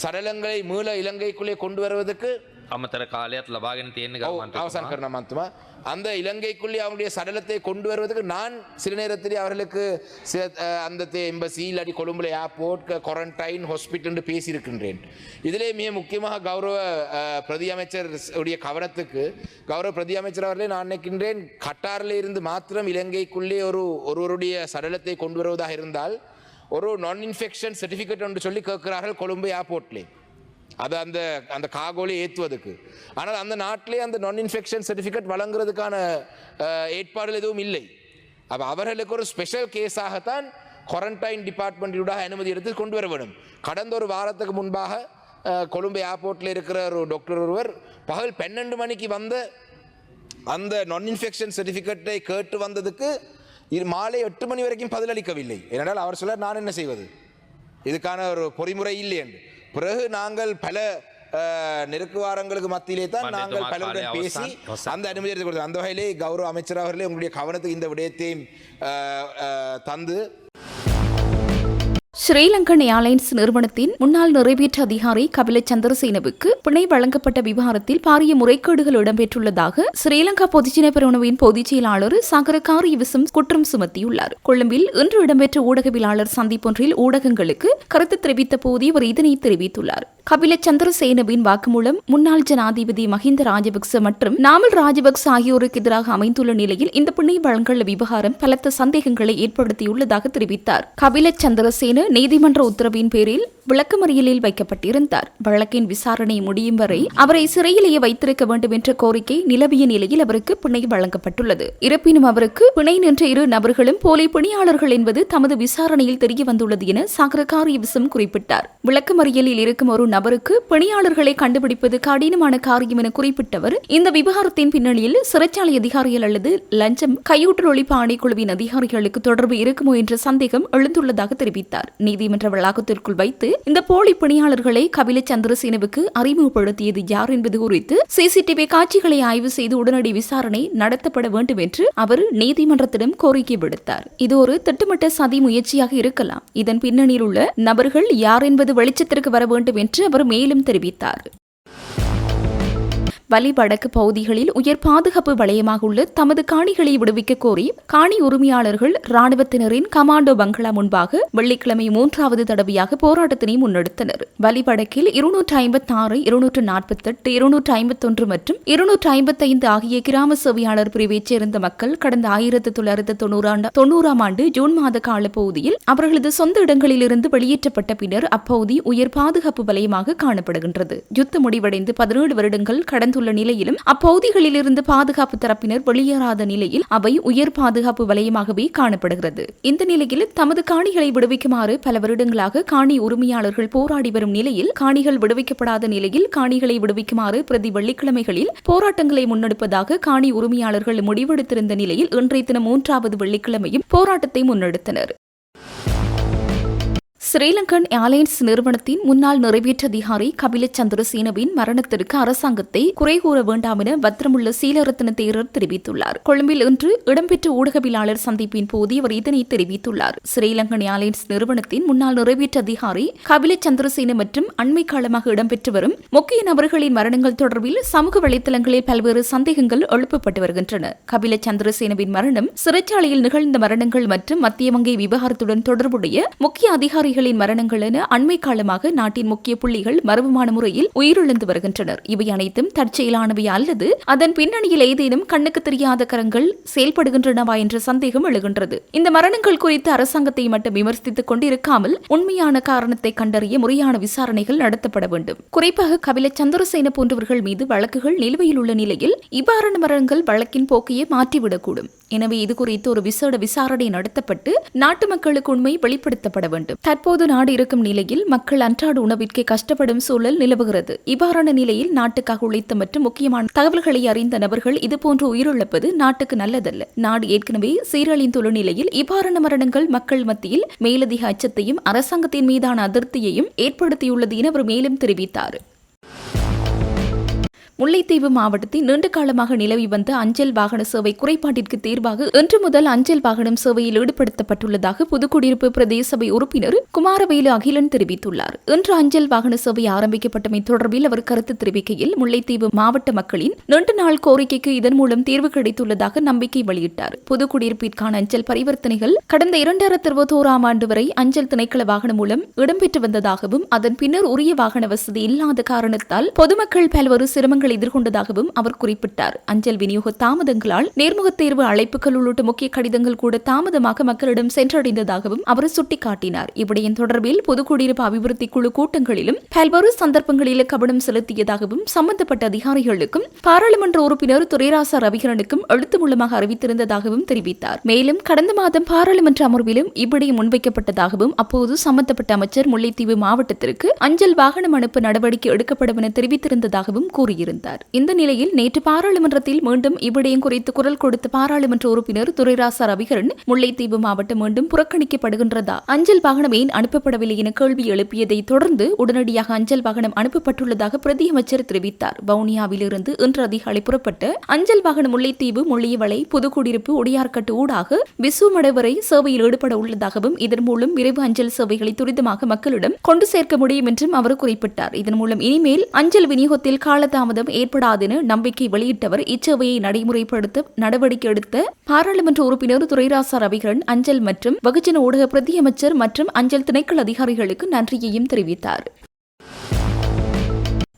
சடலங்களை மீள இலங்கைக்குள்ளே கொண்டு வருவதற்கு අමතර කාලයක් ලබාගෙන තියෙන அவசான் கருணா மாத்துமா அந்த இலங்கைக்குள்ளே அவங்களுடைய சடலத்தை கொண்டு வருவதற்கு நான் சில நேரத்தில் அவர்களுக்கு அந்த எம்பசி இல்லாட்டி கொழும்புல ஏர்போர்ட், குவாரண்டைன், ஹாஸ்பிட்டல் என்று பேசியிருக்கின்றேன். இதிலே மிக முக்கியமாக கௌரவ பிரதி அமைச்சர் உடைய கவனத்துக்கு கௌரவ பிரதி அமைச்சர் அவர்களே நான் நினைக்கின்றேன், கட்டாரில் இருந்து மாத்திரம் இலங்கைக்குள்ளே ஒருவருடைய சடலத்தை கொண்டு வருவதாக இருந்தால் ஒரு நான் இன்ஃபெக்ஷன் சர்டிஃபிகேட் என்று சொல்லி கேட்கிறார்கள் கொழும்பு ஏர்போர்ட்லே, அது அந்த காகோலை ஏற்றுவதற்கு. ஆனால் அந்த நாட்டிலே அந்த நான் இன்ஃபெக்ஷன் சர்டிஃபிகேட் வழங்குறதுக்கான ஏற்பாடுகள் எதுவும் இல்லை. அப்போ அவர்களுக்கு ஒரு ஸ்பெஷல் கேஸாகத்தான் குவாரண்டைன் டிபார்ட்மெண்ட்டோட அனுமதி எடுத்து கொண்டு வர வேண்டும். கடந்த ஒரு வாரத்துக்கு முன்பாக கொழும்பு ஏர்போர்ட்டில் இருக்கிற ஒரு டாக்டர் ஒருவர் பகல் 12 மணிக்கு வந்த அந்த நான் இன்ஃபெக்ஷன் சர்டிஃபிகேட்டை கேட்டு வந்ததுக்கு மாலை 8 மணி வரைக்கும் பதிலளிக்கவில்லை. ஏனென்றால் அவர் சொல்ல நான் என்ன செய்வது, இதுக்கான ஒரு பொறிமுறை இல்லை என்று. பிறகு நாங்கள் பல நெருக்குவாரங்களுக்கு மத்தியிலே தான் நாங்கள் பலருடன் பேசி அந்த அனுமதி எடுத்து கொடுத்தோம். அந்த வகையிலே கௌரவ அமைச்சர் அவர்களே உங்களுடைய கவனத்துக்கு இந்த விடயத்தையும் தந்து ஸ்ரீலங்கன் ஏர்லைன்ஸ் நிறுவனத்தின் முன்னாள் நிறைவேற்று அதிகாரி கபில சந்திரசேனவுக்கு பிணை வழங்கப்பட்ட விவகாரத்தில் பாரிய முறைகேடுகள் இடம்பெற்றுள்ளதாக ஸ்ரீலங்கா பொதுஜன பெரமுனவின் பொதுச் செயலாளர் சாகர காரியவசம் குற்றம் சுமத்தியுள்ளார். கொழும்பில் இன்று இடம்பெற்ற ஊடகவியலாளர் சந்திப்பொன்றில் ஊடகங்களுக்கு கருத்து தெரிவித்த போது அவர் இதனை தெரிவித்துள்ளார். கபில சந்திரசேனவின் வாக்குமூலம் முன்னாள் ஜனாதிபதி மஹிந்த ராஜபக்ச மற்றும் நாமல் ராஜபக்ச ஆகியோருக்கு எதிராக அமைந்துள்ள நிலையில் இந்த பிணை வழங்கல் விவகாரம் பலத்த சந்தேகங்களை ஏற்படுத்தியுள்ளதாக தெரிவித்தார். கபில சந்திரசேன நீதிமன்ற உத்தரவின் பேரில் விளக்கமறியலில் வைக்கப்பட்டிருந்தார். வழக்கின் விசாரணை முடியும் வரை அவரை சிறையிலேயே வைத்திருக்க வேண்டும் என்ற கோரிக்கை நிலவிய நிலையில் அவருக்கு பிணை வழங்கப்பட்டுள்ளது. இருப்பினும் அவருக்கு பிணை நின்ற 2 நபர்களும் போலி பணியாளர்கள் என்பது தமது விசாரணையில் தெரிய வந்துள்ளது என சாகர காரியவசம் குறிப்பிட்டார். விளக்கமறியலில் இருக்கும் ஒரு நபருக்கு பணியாளர்களை கண்டுபிடிப்பது கடினமான காரியம் என குறிப்பிட்டவர் இந்த விவகாரத்தின் பின்னணியில் சிறைச்சாலை அதிகாரிகள் அல்லது லஞ்சம் கையூட்டல் ஒழிப்பு ஆணைக்குழுவின் அதிகாரிகளுக்கு தொடர்பு இருக்குமோ என்ற சந்தேகம் எழுந்துள்ளதாக தெரிவித்தார். நீதிமன்ற வளாகத்திற்குள் வைத்து இந்த போலி பணியாளர்களை கபில சந்திரசேனவுக்கு அறிமுகப்படுத்தியது யார் என்பது குறித்து சிசிடிவி காட்சிகளை ஆய்வு செய்து உடனடி விசாரணை நடத்தப்பட வேண்டும் என்று அவர் நீதிமன்றத்திடம் கோரிக்கை விடுத்தார். இது ஒரு திட்டமிட்ட சதி முயற்சியாக இருக்கலாம். இதன் பின்னணியில் உள்ள நபர்கள் யார் என்பது வெளிச்சத்திற்கு வர வேண்டும் என்று அவர் மேலும் தெரிவித்தார். வலி வடக்கு பகுதிகளில் உயர் பாதுகாப்பு வலயமாக உள்ள தமது காணிகளை விடுவிக்க கோரி காணி உரிமையாளர்கள் ராணுவத்தினரின் கமாண்டோ பங்களா முன்பாக வெள்ளிக்கிழமை 3வது தடவையாக போராட்டத்தினை முன்னெடுத்தனர். வலி வடக்கில் 256, 248, 251 மற்றும் 255 ஆகிய கிராம சேவையாளர் பிரிவைச் சேர்ந்த மக்கள் கடந்த 1990ஆம் ஆண்டு ஜூன் மாத கால பகுதியில் அவர்களது சொந்த இடங்களிலிருந்து வெளியேற்றப்பட்ட பின்னர் அப்பகுதி உயர் பாதுகாப்பு வலயமாக காணப்படுகின்றது. யுத்தம் முடிவடைந்து 17 வருடங்கள் கடந்துள்ள நிலையிலும் அப்பகுதிகளிலிருந்து பாதுகாப்பு தரப்பினர் வெளியேறாத நிலையில் அவை உயர் பாதுகாப்பு வலயமாகவே காணப்படுகிறது. இந்த நிலையில் தமது காணிகளை விடுவிக்குமாறு பல வருடங்களாக காணி உரிமையாளர்கள் போராடி வரும் நிலையில் காணிகள் விடுவிக்கப்படாத நிலையில் காணிகளை விடுவிக்குமாறு பிரதி வெள்ளிக்கிழமைகளில் போராட்டங்களை முன்னெடுப்பதாக காணி உரிமையாளர்கள் முடிவெடுத்திருந்த நிலையில் இன்றைய தினம் 3வது வெள்ளிக்கிழமையும் போராட்டத்தை முன்னெடுத்தனர். ஸ்ரீலங்கன் ஏர்லைன்ஸ் நிறுவனத்தின் முன்னாள் நிறைவேற்று அதிகாரி கபில சந்திரசேனவின் மரணத்திற்கு அரசாங்கத்தை குறை கூற வேண்டாம் என பத்திரமுள்ள சீலரத்ன தேரர் தெரிவித்துள்ளார். கொழும்பில் இன்று இடம்பெற்ற ஊடகவியலாளர் சந்திப்பின் போது அவர் இதனை தெரிவித்துள்ளார். ஸ்ரீலங்கன் ஏர்லைன்ஸ் நிறுவனத்தின் முன்னாள் நிறைவேற்று அதிகாரி கபில சந்திரசேன மற்றும் அண்மை காலமாக இடம்பெற்று வரும் முக்கிய நபர்களின் மரணங்கள் தொடர்பில் சமூக வலைதளங்களில் பல்வேறு சந்தேகங்கள் எழுப்பப்பட்டு வருகின்றன. கபில சந்திரசேனவின் மரணம் சிறைச்சாலையில் நிகழ்ந்த மரணங்கள் மற்றும் மத்திய வங்கி விவகாரத்துடன் தொடர்புடைய முக்கிய அதிகாரிகள் மரணங்கள் என அண்மை காலமாக நாட்டின் முக்கிய புள்ளிகள் மர்மமான முறையில் உயிரிழந்து வருகின்றனர். இவை அனைத்தும் தற்செயலானவை அல்லது அதன் பின்னணியில் ஏதேனும் கண்ணுக்கு தெரியாத கரங்கள் செயல்படுகின்றனவா என்ற சந்தேகம் எழுகின்றது. இந்த மரணங்கள் குறித்து அரசாங்கத்தை மட்டும் விமர்சித்துக் கொண்டிருக்காமல் உண்மையான காரணத்தை கண்டறிய முறையான விசாரணைகள் நடத்தப்பட வேண்டும். குறிப்பாக கபில சந்திரசேன போன்றவர்கள் மீது வழக்குகள் நிலுவையில் உள்ள நிலையில் இவ்வாறான மரணங்கள் வழக்கின் போக்கையே மாற்றிவிடக்கூடும். எனவே இது குறித்து ஒரு விசேட விசாரணை நடத்தப்பட்டு நாட்டு மக்களுக்கு உண்மை வெளிப்படுத்தப்பட வேண்டும். தற்போது நாடு இருக்கும் நிலையில் மக்கள் அன்றாட உணவிற்கே கஷ்டப்படும் சூழல் நிலவுகிறது. இவ்வாறான நிலையில் நாட்டுக்காக உழைத்த மற்றும் முக்கியமான தகவல்களை அறிந்த நபர்கள் இதுபோன்று உயிரிழப்பது நாட்டுக்கு நல்லதல்ல. நாடு ஏற்கனவே சீரழிந்துள்ள நிலையில் இவ்வாறான மரணங்கள் மக்கள் மத்தியில் மேலதிக அச்சத்தையும் அரசாங்கத்தின் மீதான அதிருப்தியையும் ஏற்படுத்தியுள்ளது என அவர் மேலும் தெரிவித்தார். முல்லைத்தீவு மாவட்டத்தில் நீண்ட காலமாக நிலவி வந்த அஞ்சல் வாகன சேவை குறைபாட்டிற்கு தீர்வாக இன்று முதல் அஞ்சல் வாகனம் சேவையில் ஈடுபடுத்தப்பட்டுள்ளதாக புதுக்குடியிருப்பு பிரதேச சபை உறுப்பினர் குமாரவேலு அகிலன் தெரிவித்துள்ளார். இன்று அஞ்சல் வாகன சேவை ஆரம்பிக்கப்பட்டமை தொடர்பில் அவர் கருத்து தெரிவிக்கையில் முல்லைத்தீவு மாவட்ட மக்களின் நீண்ட நாள் கோரிக்கைக்கு இதன் மூலம் தீர்வு கிடைத்துள்ளதாக நம்பிக்கை வெளியிட்டார். புதுக்குடியிருப்பிற்கான அஞ்சல் பரிவர்த்தனைகள் கடந்த 2021ஆம் ஆண்டு வரை அஞ்சல் திணைக்கள வாகனம் மூலம் இடம்பெற்று வந்ததாகவும் அதன் பின்னர் உரிய வாகன வசதி இல்லாத காரணத்தால் பொதுமக்கள் பல்வேறு சிரமங்கள் எதிர்கொண்டதாகவும் அவர் குறிப்பிட்டார். அஞ்சல் விநியோக தாமதங்களால் நேர்முக தேர்வு அழைப்புகள் உள்ளிட்ட முக்கிய கடிதங்கள் கூட தாமதமாக மக்களிடம் சென்றடைந்ததாகவும் அவர் சுட்டிக்காட்டினார். இவ்விடயம் தொடர்பில் பொதுக்குடியிருப்பு அபிவிருத்தி குழு கூட்டங்களிலும் பல்வேறு சந்தர்ப்பங்களில் கவனம் செலுத்தியதாகவும் சம்பந்தப்பட்ட அதிகாரிகளுக்கும் பாராளுமன்ற உறுப்பினர் துரைராசா ரவிகரனுக்கும் எழுத்து மூலமாக அறிவித்திருந்ததாகவும் தெரிவித்தார். மேலும் கடந்த மாதம் பாராளுமன்ற அமர்விலும் இவ்விடயம் முன்வைக்கப்பட்டதாகவும் அப்போது சம்பந்தப்பட்ட அமைச்சர் முல்லைத்தீவு மாவட்டத்திற்கு அஞ்சல் வாகனம் அனுப்ப நடவடிக்கை எடுக்கப்படும் என தெரிவித்திருந்ததாகவும் கூறியிருந்தார். இந்த நிலையில் நேற்று பாராளுமன்றத்தில் மீண்டும் இவ்விடயம் குறித்து குரல் கொடுத்த பாராளுமன்ற உறுப்பினர் துரைராசா ரவிகரன் முல்லைத்தீவு மாவட்டம் மீண்டும் புறக்கணிக்கப்படுகின்றதா, அஞ்சல் வாகனம் ஏன் அனுப்பப்படவில்லை என கேள்வி எழுப்பியதை தொடர்ந்து உடனடியாக அஞ்சல் வாகனம் அனுப்பப்பட்டுள்ளதாக பிரதி அமைச்சர் தெரிவித்தார். வவுனியாவிலிருந்து இன்று அதிகாலை புறப்பட்ட அஞ்சல் வாகனம் முல்லைத்தீவு, முள்ளியவளை, புதுக்குடியிருப்பு, உடையார்கட்டு ஊடாக விசுமடை வரை சேவையில் ஈடுபட உள்ளதாகவும் இதன் மூலம் விரைவு அஞ்சல் சேவைகளை துரிதமாக மக்களிடம் கொண்டு சேர்க்க முடியும் என்றும் அவர் குறிப்பிட்டார். இதன் மூலம் இனிமேல் அஞ்சல் விநியோகத்தில் காலதாமதம் ஏற்படாதென நம்பிக்கை வெளியிட்டவர் இச்சேவையை நடைமுறைப்படுத்த நடவடிக்கை எடுத்த பாராளுமன்ற உறுப்பினர் துரைராசா ரவிகரன் அஞ்சல் மற்றும் வெகுஜன ஊடக பிரதி அமைச்சர் மற்றும் அஞ்சல் திணைக்கள அதிகாரிகளுக்கு நன்றியையும் தெரிவித்தார்.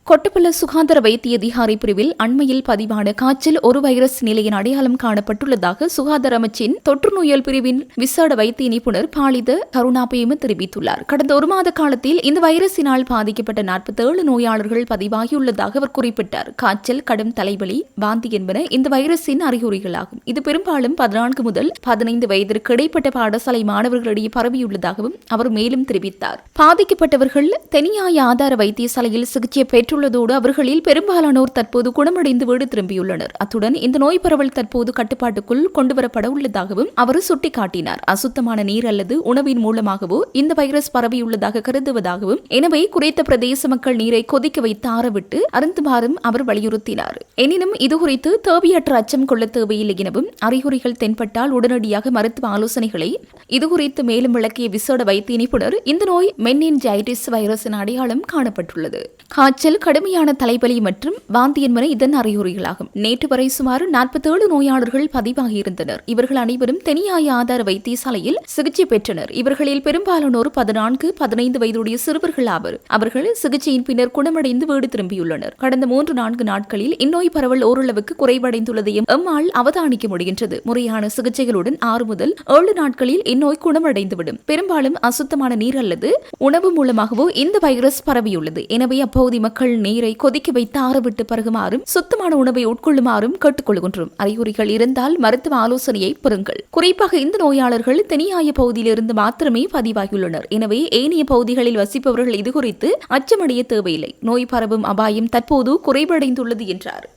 கொட்டப்பள்ள சுகாதார வைத்திய அதிகாரி பிரிவில் அண்மையில் பதிவான காய்ச்சல் ஒரு வைரஸ் நிலையின் அடையாளம் காணப்பட்டுள்ளதாக சுகாதார அமைச்சின் தொற்று நோயல் பிரிவின் விசேட வைத்திய நிபுணர் பாலித கருணாபேம தெரிவித்துள்ளார். கடந்த ஒரு மாத காலத்தில் இந்த வைரஸினால் பாதிக்கப்பட்ட 47 நோயாளர்கள் பதிவாகியுள்ளதாக அவர் குறிப்பிட்டார். காய்ச்சல், கடும் தலைவலி, வாந்தி என்பன இந்த வைரஸின் அறிகுறிகளாகும். இது பெரும்பாலும் 14 முதல் 15 வயதிற்கு இடைப்பட்ட பாடசாலை மாணவர்களிடையே பரவியுள்ளதாகவும் அவர் மேலும் தெரிவித்தார். பாதிக்கப்பட்டவர்கள் தெனியாய ஆதார வைத்தியசாலையில் சிகிச்சை பெற்று உள்ளதோடு அவர்களில் பெரும்பாலானோர் தற்போது குணமடைந்து வீடு திரும்பியுள்ளனர். அத்துடன் இந்த நோய் பரவல் தற்போது கட்டுப்பாட்டுக்குள் கொண்டுவரப்பட உள்ளதாகவும் அவர் சுட்டிக்காட்டினார். அசுத்தமான நீர் அல்லது உணவின் மூலமாகவோ இந்த வைரஸ் பரவியுள்ளதாக கருதுவதாகவும், எனவே குறித்த பிரதேச மக்கள் நீரை கொதிக்க வைத்து ஆறவிட்டு அருந்துமாறும் அவர் வலியுறுத்தினார். எனினும் இதுகுறித்து தேவையற்ற அச்சம் கொள்ள தேவையில்லை எனவும், அறிகுறிகள் தென்பட்டால் உடனடியாக மருத்துவ ஆலோசனைகளை இதுகுறித்து மேலும் விளக்கிய விசேட வைத்திய நிபுணர் இந்த நோய் மெனின்ஜைட்டிஸ் வைரஸின் அடையாளம் காணப்பட்டுள்ளது. காய்ச்சல், கடுமையான தலைவலி மற்றும் வாந்தி என்பன இதன் அறிகுறிகளாகும். நேற்று வரை சுமார் 47 நோயாளர்கள் பதிவாகியிருந்தனர். இவர்கள் அனைவரும் தெனியாய ஆதார வைத்தியசாலையில் சிகிச்சை பெற்றனர். இவர்களில் பெரும்பாலானோர் 14-15 வயதுடைய சிறுவர்கள் ஆவர். அவர்கள் சிகிச்சையின் பின்னர் குணமடைந்து வீடு திரும்பியுள்ளனர். கடந்த 3-4 நாட்களில் இந்நோய் பரவல் ஓரளவுக்கு குறைவடைந்துள்ளதையும் எம்மால் அவதானிக்க முடிகின்றது. முறையான சிகிச்சைகளுடன் 6 முதல் 7 நாட்களில் இந்நோய் குணமடைந்துவிடும். பெரும்பாலும் அசுத்தமான நீர் அல்லது உணவு மூலமாகவோ இந்த வைரஸ் பரவியுள்ளது. எனவே அப்பகுதி மக்கள் நீரை கொதிக்க வைத்து ஆறவிட்டு பருகுமாறும் சுத்தமான உணவை உட்கொள்ளுமாறும் கேட்டுக்கொள்கின்றோம். அறிகுறிகள் இருந்தால் மருத்துவ ஆலோசனையை பெறுங்கள். குறிப்பாக இந்த நோயாளர்கள் தெனியாய பகுதியிலிருந்து மாத்திரமே பதிவாகியுள்ளனர். எனவே ஏனைய பகுதிகளில் வசிப்பவர்கள் இதுகுறித்து அச்சமடைய தேவையில்லை. நோய் பரவும் அபாயம் தற்போது குறைவடைந்துள்ளது என்றார்.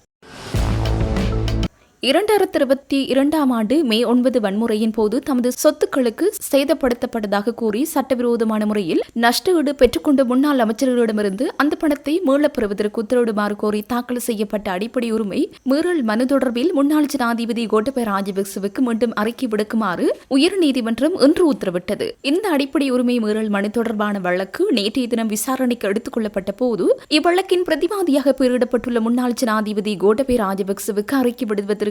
2022 ஆண்டு மே 9 வன்முறையின் போது தமது சொத்துக்களுக்கு சேதப்படுத்தப்பட்டதாக கூறி சட்டவிரோதமான முறையில் நஷ்டஈடு பெற்றுக்கொண்ட முன்னாள் அமைச்சர்களிடமிருந்து அந்த பணத்தை மீளப் பெறுவதற்கு உத்தரவிடுமாறு கோரி தாக்கல் செய்யப்பட்ட அடிப்படை உரிமை மீறல் மனு தொடர்பில் முன்னாள் ஜனாதிபதி கோட்டபய ராஜபக்சவுக்கு மீண்டும் அறிக்கை விடுக்குமாறு உயர்நீதிமன்றம் இன்று உத்தரவிட்டது. இந்த அடிப்படை உரிமை மீறல் மனு தொடர்பான வழக்கு நேற்றைய தினம் விசாரணைக்கு எடுத்துக் கொள்ளப்பட்ட போது இவ்வழக்கின் பிரதிவாதியாக பெயரிடப்பட்டுள்ள முன்னாள் ஜனாதிபதி கோட்டபய ராஜபக்சவுக்கு அறிக்கை விடுவதற்கு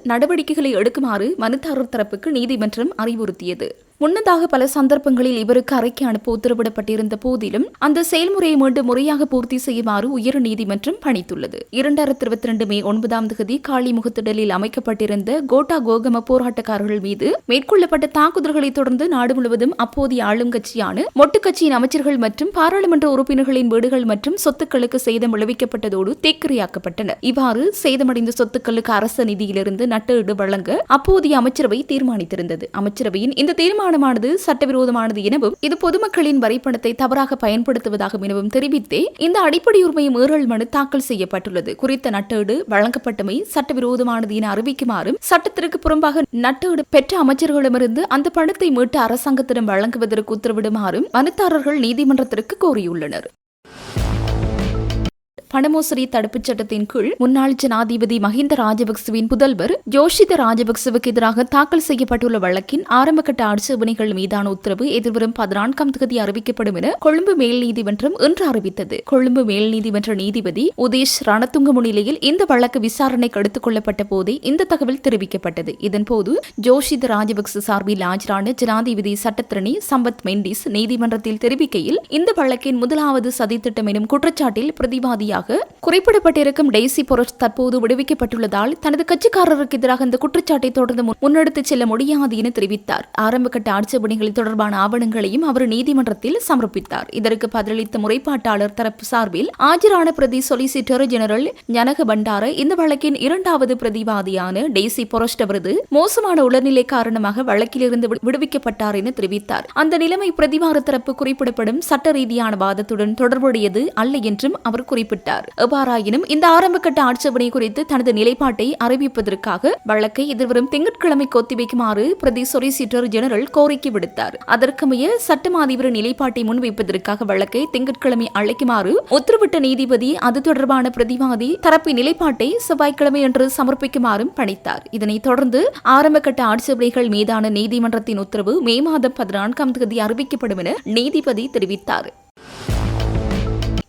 நடவடிக்கைகளை எடுக்குமாறு மனுதாரர் தரப்புக்கு நீதிமன்றம் அறிவுறுத்தியது. முன்னதாக பல சந்தர்ப்பங்களில் இவருக்கு அறிக்கை அனுப்ப உத்தரவிடப்பட்டிருந்த போதிலும் அந்த செயல்முறையை மீண்டும் முறையாக பூர்த்தி செய்யுமாறு உயர் நீதிமன்றம் பணித்துள்ளது. 2022 மே 9 காளிமுகத்திடலில் அமைக்கப்பட்டிருந்த கோட்டா கோகம போராட்டக்காரர்கள் மீது மேற்கொள்ளப்பட்ட தாக்குதல்களை தொடர்ந்து நாடு முழுவதும் அப்போதைய ஆளும் கட்சியான மொட்டு கட்சியின் அமைச்சர்கள் மற்றும் பாராளுமன்ற உறுப்பினர்களின் வீடுகள் மற்றும் சொத்துக்களுக்கு சேதம் விளைவிக்கப்பட்டதோடு தேக்கிரையாக்கப்பட்டன. இவ்வாறு சேதமடைந்த சொத்துக்களுக்கு அரச நிதியிலிருந்து நட்டஈடு வழங்க அப்போதைய அமைச்சரவை தீர்மானித்திருந்தது. அமைச்சரவையின் இந்த தீர்மானமானது சட்டவிரோதமானது எனவும் இது பொதுமக்களின் வரிப்பணத்தை தவறாக பயன்படுத்துவதாகும் எனவும் தெரிவித்தே இந்த அடிப்படை உரிமை மீறல் மனு தாக்கல் செய்யப்பட்டுள்ளது. குறித்த நட்டஈடு வழங்கப்பட்டமை சட்டவிரோதமானது என அறிவிக்குமாறும் சட்டத்திற்கு புறம்பாக நட்டஈடு பெற்ற அமைச்சர்களிடமிருந்து அந்த பணத்தை மீட்டு அரசாங்கத்திடம் வழங்குவதற்கு உத்தரவிடுமாறும் மனுதாரர்கள் நீதிமன்றத்திற்கு கோரியுள்ளனர். பணமோசடி தடுப்புச் சட்டத்தின் கீழ் முன்னாள் ஜனாதிபதி மஹிந்த ராஜபக்சவின் புதல்வர் ஜோஷித ராஜபக்சவுக்கு எதிராக தாக்கல் செய்யப்பட்டுள்ள வழக்கின் ஆரம்பகட்ட ஆட்சேபனைகள் மீதான உத்தரவு எதிர்வரும் 14 அறிவிக்கப்படும் என கொழும்பு மேல் நீதிமன்றம் இன்று அறிவித்தது. கொழும்பு மேல் நீதிமன்ற நீதிபதி உதேஷ் ரணதுங்க முன்னிலையில் இந்த வழக்கு விசாரணைக்கு எடுத்துக் கொள்ளப்பட்ட போதே இந்த தகவல் தெரிவிக்கப்பட்டது. இதன்போது ஜோஷித ராஜபக்ச சார்பில் ஆஜரான ஜனாதிபதி சட்டத்திரணி சம்பத் மெண்டிஸ் நீதிமன்றத்தில் தெரிவிக்கையில் இந்த வழக்கின் முதலாவது சதித்திட்டம் எனும் குற்றச்சாட்டில் பிரதிவாதியாக குறிப்பிடப்பட்டிருக்கும் டெய்சி பொரஸ் தற்போது விடுவிக்கப்பட்டுள்ளதால் தனது கட்சிக்காரருக்கு எதிராக இந்த குற்றச்சாட்டை தொடர்ந்து முன்னெடுத்துச் செல்ல முடியாது என தெரிவித்தார். ஆரம்பகட்ட ஆட்சேபனைகள் தொடர்பான ஆவணங்களையும் அவர் நீதிமன்றத்தில் சமர்ப்பித்தார். இதற்கு பதிலளித்த முறைப்பாட்டாளர் தரப்பு சார்பில் ஆஜரான பிரதி சொலிசிட்டர் ஜெனரல் ஞனக பண்டார இந்த வழக்கின் 2வது பிரதிவாதியான டெய்சி பொரஸ்ட் அவரது மோசமான உடல்நிலை காரணமாக வழக்கிலிருந்து விடுவிக்கப்பட்டார் என தெரிவித்தார். அந்த நிலைமை பிரதிவார தரப்பு குறிப்பிடப்படும் சட்ட ரீதியான வாதத்துடன் தொடர்புடையது அல்ல என்றும் அவர் குறிப்பிட்டார். எவ்வாறாயினும் இந்த ஆரம்பகட்ட ஆட்சேபனை குறித்து தனது நிலைப்பாட்டை அறிவிப்பதற்காக வழக்கை எதிர்வரும் திங்கட்கிழமைக்கு ஒத்திவைக்குமாறு பிரதி சொலிசிட்டர் ஜெனரல் கோரிக்கை விடுத்தார். அதற்கமைய சட்ட அதிபர் நிலைப்பாட்டை முன்வைப்பதற்காக வழக்கை திங்கட்கிழமை அழைக்குமாறு உத்தரவிட்ட நீதிபதி அது தொடர்பான பிரதிவாதி தரப்பின் நிலைப்பாட்டை செவ்வாய்க்கிழமை அன்று சமர்ப்பிக்குமாறும் பணித்தார். இதனைத் தொடர்ந்து ஆரம்பகட்ட ஆட்சேபனைகள் மீதான நீதிமன்றத்தின் உத்தரவு மே மாதம் 14 அறிவிக்கப்படும் என நீதிபதி தெரிவித்தார்.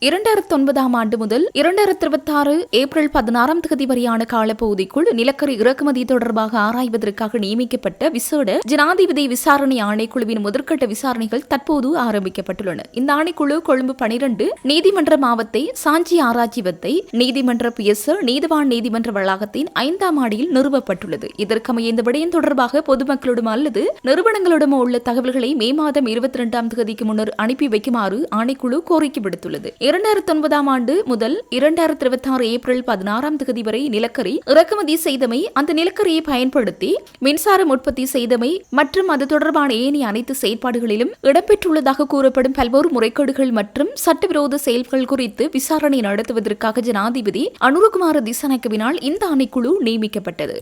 2009 ஆண்டு முதல் 2026 ஏப்ரல் 16 வரையான காலப்பகுதிக்குள் நிலக்கரி இறக்குமதி தொடர்பாக ஆராய்வதற்காக நியமிக்கப்பட்ட விசேட ஜனாதிபதி விசாரணை ஆணைக்குழுவின் முதற்கட்ட விசாரணைகள் தற்போது ஆரம்பிக்கப்பட்டுள்ளன. இந்த ஆணைக்குழு கொழும்பு 12 நீதிமன்ற மாவத்தை சாஞ்சி ஆராய்ச்சிவத்தை நீதிமன்ற பிஎஸ் நீதிவான் நீதிமன்ற வளாகத்தின் 5ஆம் மாடியில் நிறுவப்பட்டுள்ளது. இதற்கமைய இந்த விடயம் தொடர்பாக பொதுமக்களிடம் அல்லது நிறுவனங்களிடம் உள்ள தகவல்களை மே மாதம் 22ஆம் தேதிக்கு முன்னர் அனுப்பி வைக்குமாறு ஆணைக்குழு கோரிக்கை விடுத்துள்ளது. 2009 ஆண்டு முதல் 2026 ஏப்ரல் 16ஆம் தேதி வரை நிலக்கரி இறக்குமதி செய்தமை, அந்த நிலக்கரியை பயன்படுத்தி மின்சாரம் உற்பத்தி செய்தமை மற்றும் அது தொடர்பான ஏனைய அனைத்து செயற்பாடுகளிலும் இடம்பெற்றுள்ளதாக கூறப்படும் பல்வேறு முறைகேடுகள் மற்றும் சட்டவிரோத செயல்கள் குறித்து விசாரணை நடத்துவதற்காக ஜனாதிபதி அனுரகுமார திசாநாயக்கவினால் இந்த ஆணைக்குழு நியமிக்கப்பட்டது.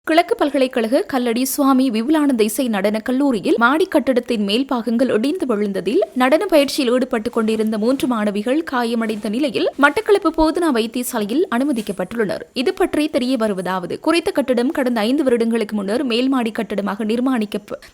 கிழக்கு பல்கலைக்கழக கல்லடி சுவாமி விபுலானந்த இசை நடன கல்லூரியில் மாடி கட்டடத்தின் மேல் பாகங்கள் இடிந்து விழுந்ததில் நடன பயிற்சியில் ஈடுபட்டுக் கொண்டிருந்த 3 மாணவிகள் காயமடைந்த நிலையில் மட்டக்களப்பு போதனா வைத்தியசாலையில் அனுமதிக்கப்பட்டுள்ளனர். இது பற்றி தெரிய வருவதாவது, குறித்த கட்டடம் கடந்த 5 வருடங்களுக்கு முன்னர் மேல்மாடி கட்டடமாக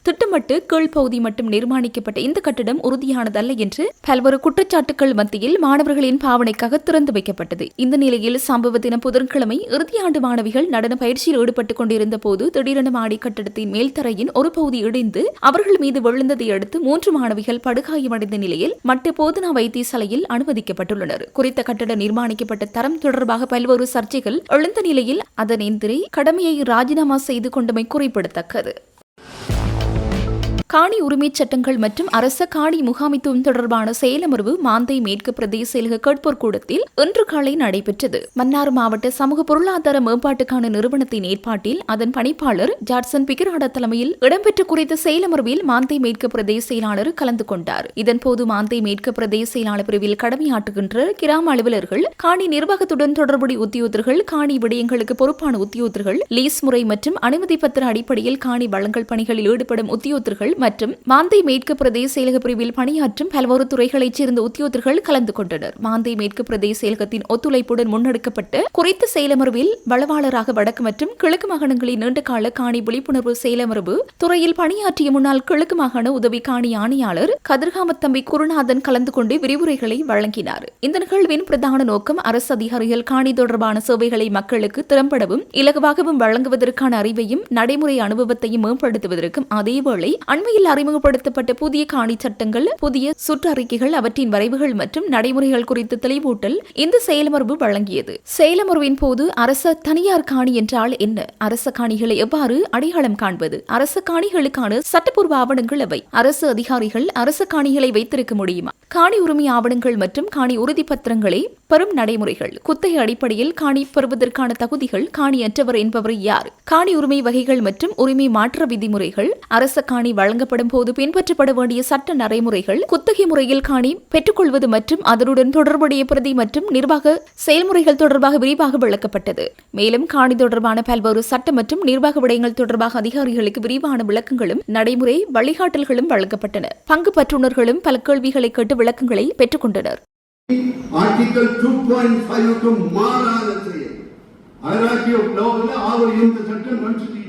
திட்டமிட்டு கீழ்ப்பகுதி மட்டும் நிர்மாணிக்கப்பட்ட இந்த கட்டடம் உறுதியானதல்ல என்று பல்வேறு குற்றச்சாட்டுகள் மத்தியில் மாணவர்களின் பாவனைக்காக திறந்து வைக்கப்பட்டது. இந்த நிலையில் சம்பவ தினம் புதன்கிழமை இறுதியாண்டு மாணவிகள் நடன பயிற்சியில் ஈடுபட்டுக் கொண்டிருந்த போது திடீரென மாடி கட்டடத்தின் மேல்தரையின் ஒரு பகுதி இடிந்து அவர்கள் மீது விழுந்ததை அடுத்து 3 மாணவிகள் படுகாயமடைந்த நிலையில் மட்டு போதனா வைத்தியசாலையில் அனுமதிக்கப்பட்டுள்ளனர். குறித்த கட்டடம் நிர்மாணிக்கப்பட்ட தரம் தொடர்பாக பல்வேறு சர்ச்சைகள் எழுந்த நிலையில் அதன் எந்திரி கடமையை ராஜினாமா செய்து கொண்டமை குறிப்பிடத்தக்கது. காணி உரிமைச் சட்டங்கள் மற்றும் அரச காணி முகாமைத்துவம் தொடர்பான செயலமர்வு மாந்தை மேற்கு பிரதேச செயலக கேட்போர் கூடத்தில் இன்று காலை நடைபெற்றது. மன்னார் மாவட்ட சமூக பொருளாதார மேம்பாட்டுக்கான நிறுவனத்தின் ஏற்பாட்டில் அதன் பணிப்பாளர் ஜாட்சன் பிகராட தலைமையில் இடம்பெற்ற குறித்த செயலமர்வில் மாந்தை மேற்கு பிரதேச செயலாளர் கலந்து கொண்டார். இதன்போது மாந்தை மேற்கு பிரதேச செயலாளர் பிரிவில் கடமையாற்றுகின்ற கிராம அலுவலர்கள், காணி நிர்வாகத்துடன் தொடர்புடைய உத்தியோகத்தர்கள், காணி விடயங்களுக்கு பொறுப்பான உத்தியோகத்தர்கள், லீஸ் முறை மற்றும் அனுமதி பத்திர அடிப்படையில் காணி வழங்கல் பணிகளில் ஈடுபடும் உத்தியோகத்தர்கள் மற்றும் மாந்தை மேற்கு பிரதேச செயலக பிரிவில் பணியாற்றும் பல்வேறு துறைகளைச் சேர்ந்த உத்தியோகத்தர்கள் கலந்து கொண்டனர். மாந்தை மேற்கு பிரதேச செயலகத்தின் ஒத்துழைப்புடன் முன்னெடுக்கப்பட்ட குறித்த செயலமர்வில் வளவாளராக வடக்கு மற்றும் கிழக்கு மாகாணங்களின் நீண்டகால காணி விழிப்புணர்வு செயலமர்வு துறையில் பணியாற்றிய முன்னாள் கிழக்கு மாகாண உதவி காணி ஆணையாளர் கதிர்காமத்தம்பி குருநாதன் கலந்து கொண்டு விரிவுரைகளை வழங்கினார். இந்த நிகழ்வின் பிரதான நோக்கம் அரசு அதிகாரிகள் காணி தொடர்பான சேவைகளை மக்களுக்கு திறம்படவும் இலகுவாகவும் வழங்குவதற்கான அறிவையும் நடைமுறை அனுபவத்தையும் மேம்படுத்துவதற்கும் அதேவேளை அண்மையில் அறிமுகப்படுத்தப்பட்ட புதிய காணி சட்டங்கள், புதிய சுற்றறிக்கைகள், அவற்றின் வரைவுகள் மற்றும் நடைமுறைகள் குறித்து தெளிவூட்டல் இந்த செயலமர்வு வழங்கியது. செயலமர்வின் போது அரச தனியார் காணி என்றால் என்ன, அரச காணிகளை எவ்வாறு அடையாளம் காண்பது, அரச காணிகளுக்கான சட்டப்பூர்வ ஆவணங்கள் எவை, அரசு அதிகாரிகள் அரச காணிகளை வைத்திருக்க முடியுமா, காணி உரிமை ஆவணங்கள் மற்றும் காணி உறுதி பத்திரங்களை பெறும் நடைமுறைகள், குத்தகை அடிப்படையில் காணி பெறுவதற்கான தகுதிகள், காணியற்றவர் என்பவர் யார், காணி உரிமை வகைகள் மற்றும் உரிமை மாற்ற விதிமுறைகள், அரச காணி வழங்கப்படும் போது பின்பற்றப்பட வேண்டிய சட்ட நடைமுறைகள், குத்தகை முறையில் காணி பெற்றுக்கொள்வது மற்றும் அதனுடன் தொடர்புடைய பிரதி மற்றும் நிர்வாக செயல்முறைகள் தொடர்பாக விரிவாக விளக்கப்பட்டது. மேலும் காணி தொடர்பான பல்வேறு சட்ட மற்றும் நிர்வாக விடயங்கள் தொடர்பாக அதிகாரிகளுக்கு விரிவான விளக்கங்களும் நடைமுறை வழிகாட்டல்களும் வழங்கப்பட்டன. பங்கு பற்றுநர்களும் பல கேள்விகளை கேட்டு விளக்கங்களை பெற்றுக் கொண்டனர். ஆர்டிகல் 2.5 மாறாத செயல் ஹைரார்கி ஆஃப் லாவில் ஆவர் இந்த சட்டம் கான்ஸ்டிடியூஷன்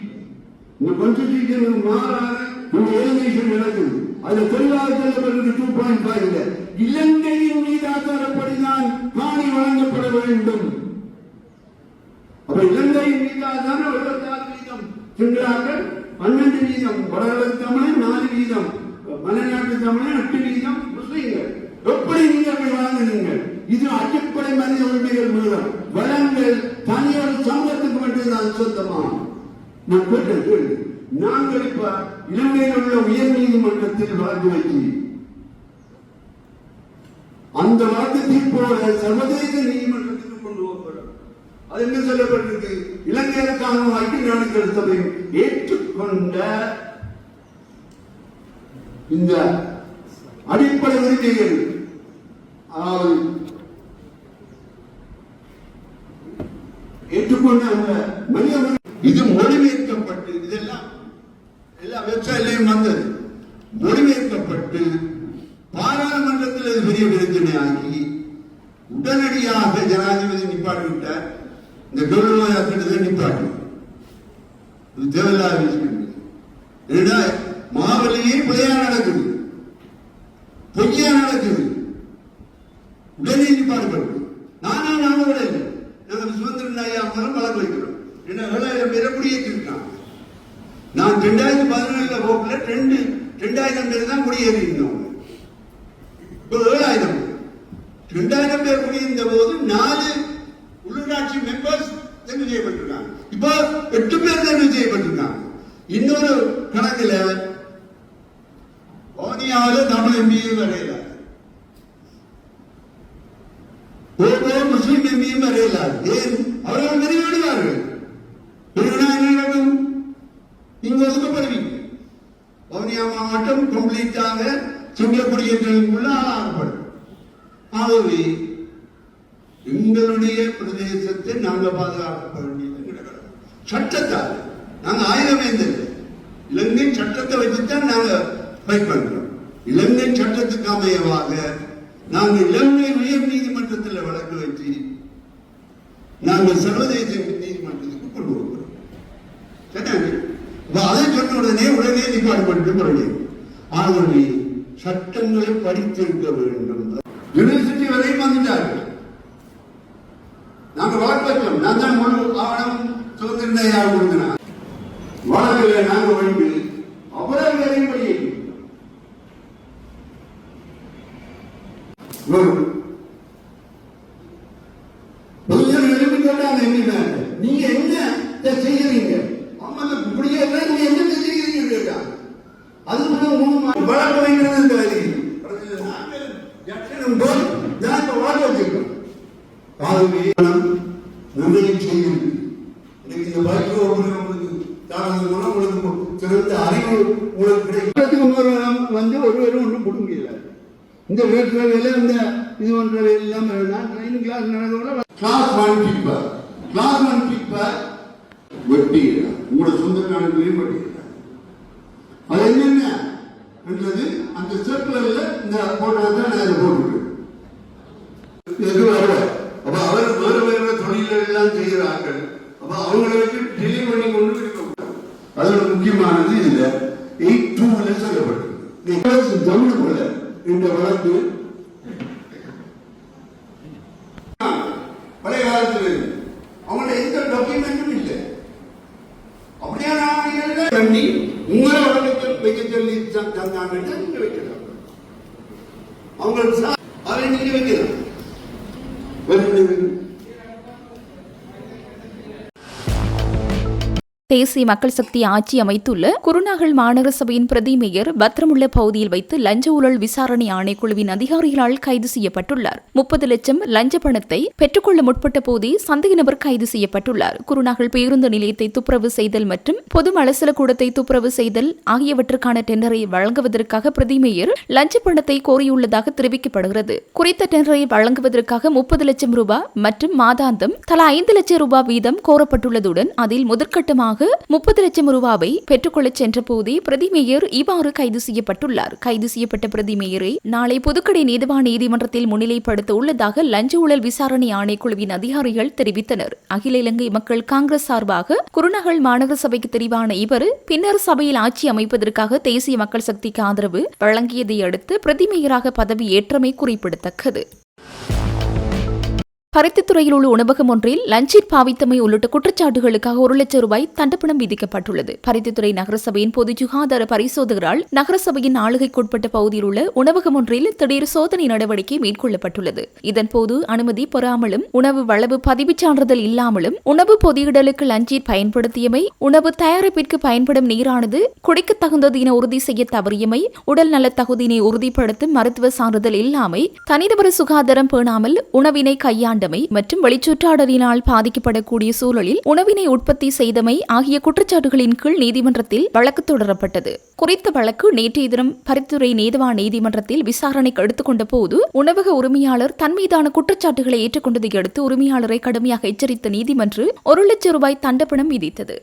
மாறாத ஒரு எலிமினேஷன் நடக்குது. அது தெளிவாக சொல்லப்படுகிறது 2.5 இலங்கையின் மீது ஆதாரப்படிதான் காணி வழங்கப்பட வேண்டும். அப்ப இலங்கையின் மீது ஆதாரம் 76% சிங்களாக்கள் 12%, வடகிழக்கு தமிழன் 4%, மலைநாட்டு தமிழன் 8%, முஸ்லீம்கள். எப்படி நீங்கள் வழங்குங்கள்? இது அடிப்படை மனித உரிமைகள் மூலம் வளங்கள் தனியார் சமூகத்துக்கு மட்டும்தான் சொந்தமா? நான் கேட்டு நாங்கள் இப்ப இலங்கையில் உள்ள உயர் நீதிமன்றத்தில் வழக்கு வச்சு அந்த வழக்கு தீர்ப்போட சர்வதேச நீதிமன்றத்துக்கு கொண்டு போகிறோம். அது என்ன சொல்லப்பட்டிருக்கு? இலங்கைக்கான ஐக்கிய நாடுகள் சபை ஏற்றுக்கொண்ட இந்த அடிப்படை உரிமைகள் ஏற்றுக்கொண்ட அந்த மனித இது மொழிபெயர்க்கப்பட்டு இதெல்லாம் எல்லா வெப்சைட்லையும் வந்தது. மொழிபெயர்க்கப்பட்டு பாராளுமன்றத்தில் பெரிய பிரச்சனை ஆகி உடனடியாக ஜனாதிபதி நிப்பாட்டி விட்டார். இந்த கௌரவ கட்டத்தை நிப்பாட்டி தேவையில்லாத விஷயம். மாவலியே பிழையா நடக்குது, பொய்யா நடக்குது. உடனே நிப்பாடுபட்டு நானும் விட இல்லை. நாங்கள் சுதந்திர ஐயா மூலம் வழக்கு வைக்கிறோம். 7,000 பேரை குடியேற்றிருக்கான். நான் 2017 போக்குல 2,000 பேர் தான் குடியேறினோம். இப்போ 7,000 2,000 பேர் குடியிருந்த போது 4 உள்ளூராட்சி மெம்பர்ஸ் தெரிவு செய்யப்பட்டிருக்காங்க. இப்போ 8 பேர் தெரிவு செய்யப்பட்டிருக்காங்க. இன்னொரு கணக்கில் வவுனியாவில் தமிழ் எம்பியும் வரையில, முஸ்லிம் எம்பியும் வரையில. ஏன் அவர்கள் வெளியிடுவார்கள்? நீங்க ஒதுக்கப்படுவீங்க. வவுனியா மாவட்டம் கம்ப்ளீட்டாக சிங்கள குடியேற்றங்களுக்குள்ள ஆளாகப்படும். ஆகவே எங்களுடைய பிரதேசத்தை நாங்கள் பாதுகாக்க வேண்டியது சட்டத்தால். நாங்க ஆயுதமேந்தல் இலங்கை சட்டத்தை வச்சுதான் நாங்க ஃபைட் பண்றோம். இலங்கை சட்டத்துக்கு அமையவாக நாங்க இலங்கை உயர் நீதிமன்றத்தில் வழக்கு வச்சு நாங்க சர்வதேச நீதிமன்றத்துக்கு கொண்டு வருகிறோம். அதை சொன்ன உடனே நிப்பாடு. ஆகவே சட்டங்களை படித்திருக்க வேண்டும். யூனிவர்சிட்டி வரையும் வந்துட்டார்கள். நாங்க வழக்கு வச்சோம். நான் தான் முழு ஆவணம் சுதந்திர யார் கொடுக்கிறார் வழக்கில் நாங்க வந்து அவ்வளவு வரையும் படிக்கிறோம். நீங்க என்ன செய்யறீங்க? இப்படியே நீங்க என்ன செய்யறீங்க? அது வழக்கு வைக்கிறது சிறந்த அறிவு உங்களுக்கு கிடைக்கும். வந்து ஒருவரும் ஒன்றும் கொடுக்க முடியல. இந்த வேலை இந்த இது போன்ற எல்லாம் ட்ரைனிங் கிளாஸ் நடந்தோட கிளாஸ் ஒன் கீப்பர் வெட்டி உங்களோட சொந்த நாடுகளையும் வெட்டிக்கிறார். அது என்னென்ன என்றது அந்த சர்க்குலர்ல இந்த போட்டதான் நான் போட்டுருக்கேன். அப்ப அவர் வேறு வேறு தொழில்கள் எல்லாம் செய்கிறார்கள். அப்ப அவங்களை வச்சு டெலிவரி பண்ணி கொண்டு இருக்க. அதோட முக்கியமானது இதுல 8(2) சொல்லப்பட்டிருக்கு. தமிழ் போல இந்த வழக்கு பழைய காலத்தில் அவங்களோட எந்த டாக்குமெண்ட்டும் இல்லை. அப்படியான உங்களை வழக்கத்தை வைக்க சொல்லி நீங்க வைக்கலாம். அவங்க அதை நீங்க வைக்கலாம். தேசிய மக்கள் சக்தி ஆட்சி அமைத்துள்ள குருநாகல் மாநகர சபையின் பிரதி மேயர் பத்திரமுள்ள பகுதியில் வைத்து லஞ்ச ஊழல் விசாரணை ஆணைக்குழுவின் அதிகாரிகளால் கைது செய்யப்பட்டுள்ளார். 30 லட்சம் லஞ்ச பணத்தை பெற்றுக்கொள்ள முற்பட்ட போதே சந்தேக நபர் கைது செய்யப்பட்டுள்ளார். குருநாகல் பேருந்து நிலையத்தை துப்புரவு செய்தல் மற்றும் பொது மலசல கூடத்தை துப்புரவு செய்தல் ஆகியவற்றுக்கான டெண்டரை வழங்குவதற்காக பிரதி மேயர் லஞ்ச பணத்தை கோரியுள்ளதாக தெரிவிக்கப்படுகிறது. குறித்த டெண்டரை வழங்குவதற்காக 30 லட்சம் ரூபாய் மற்றும் மாதாந்தம் தலா 5 லட்சம் ரூபாய் வீதம் கோரப்பட்டுள்ளதுடன் அதில் முதற்கட்டமாக 30 லட்சம் ரூபாவை பெற்றுக்கொள்ள சென்ற போதே பிரதி மேயர் இவ்வாறு கைது செய்யப்பட்டுள்ளார். கைது செய்யப்பட்ட பிரதி மேயரை நாளை புதுக்கடை நீதிவான் நீதிமன்றத்தில் முன்னிலைப்படுத்த உள்ளதாக லஞ்ச ஊழல் விசாரணை ஆணைக்குழுவின் அதிகாரிகள் தெரிவித்தனர். அகில இலங்கை மக்கள் காங்கிரஸ் சார்பாக குருநாகல் மாநகர சபைக்கு தெரிவான இவர் பின்னர் சபையில் ஆட்சி அமைப்பதற்காக தேசிய மக்கள் சக்திக்கு ஆதரவு வழங்கியதை அடுத்து பிரதி மேயராக பதவி ஏற்றமை குறிப்பிடத்தக்கது. பருத்தித்துறையில் உள்ள உணவகம் ஒன்றில் லஞ்சில் பாவித்தமை உள்ளிட்ட குற்றச்சாட்டுகளுக்காக 1 லட்சம் ரூபாய் தண்டப்பணம் விதிக்கப்பட்டுள்ளது. பருத்தித்துறை நகரசபையின் பொது சுகாதார பரிசோதகரால் நகரசபையின் ஆளுகைக்குட்பட்ட பகுதியில் உள்ள உணவகம் ஒன்றில் திடீர் சோதனை நடவடிக்கை மேற்கொள்ளப்பட்டுள்ளது. இதன்போது அனுமதி பெறாமலும் உணவு வளவு பதிவுச் சான்றிதழ் இல்லாமலும் உணவு பொதியிடலுக்கு லஞ்சில் பயன்படுத்தியமை, உணவு தயாரிப்பிற்கு பயன்படும் நீரானது குடிக்க தகுந்தது என உறுதி செய்ய தவறியமை, உடல் நல தகுதியினை உறுதிப்படுத்தும் மருத்துவ சான்றிதழ் இல்லாமை, தனிநபர் சுகாதாரம் பேணாமல் உணவினை கையாண்ட மற்றும் வெளிச்சுற்றாடலினால் பாதிக்கப்படக்கூடிய சூழலில் உணவினை உற்பத்தி செய்தமை ஆகிய குற்றச்சாட்டுகளின் கீழ் நீதிமன்றத்தில் வழக்கு தொடரப்பட்டது. குறித்த வழக்கு நேற்றைய தினம் பருத்தித்துறை நீதிவான் நீதிமன்றத்தில் விசாரணைக்கு எடுத்துக்கொண்ட போது உணவக உரிமையாளர் தன் மீதான குற்றச்சாட்டுகளை ஏற்றுக்கொண்டதை அடுத்து உரிமையாளரை கடுமையாக எச்சரித்த நீதிமன்றம் 1 லட்சம் ரூபாய் தண்டப்பணம் விதித்தது.